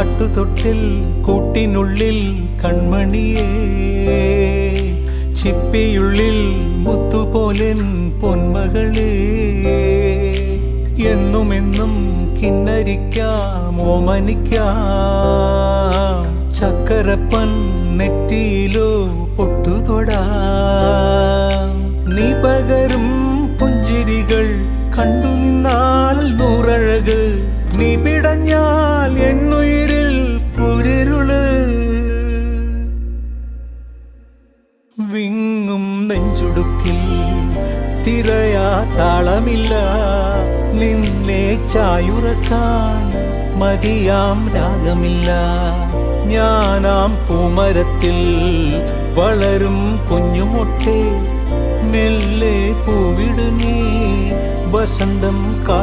ആട്ടുതൊട്ടിൽ കൂട്ടിനുള്ളിൽ കൺമണിയേ, ചിപ്പിയുള്ളിൽ മുത്തുപോലെൻ പൊന്മകളേ, എന്നുമെന്നും കിന്നരിക്കാം ഓമനിക്കാം, ചക്കരപ്പൻ നെറ്റിയിലോ പൊട്ടുതൊടാം. നീ പകരും പുഞ്ചിരികൾ കണ്ടു നിന്നാൽ നൂറഴക്, നീ പിടഞ്ഞാൽ എന്നുയിരിൽ കുരിരുള്. വിങ്ങും നെഞ്ചുടുക്കിൽ തിരയാ താളമില്ല, നിന്നെ ചായുറക്കാൻ മതിയാം രാഗമില്ല. ഞാനാം പൂമരത്തിൽ വളരും കുഞ്ഞുമൊട്ടെ, മെല്ലെ പൂവിടു നീ വസന്തം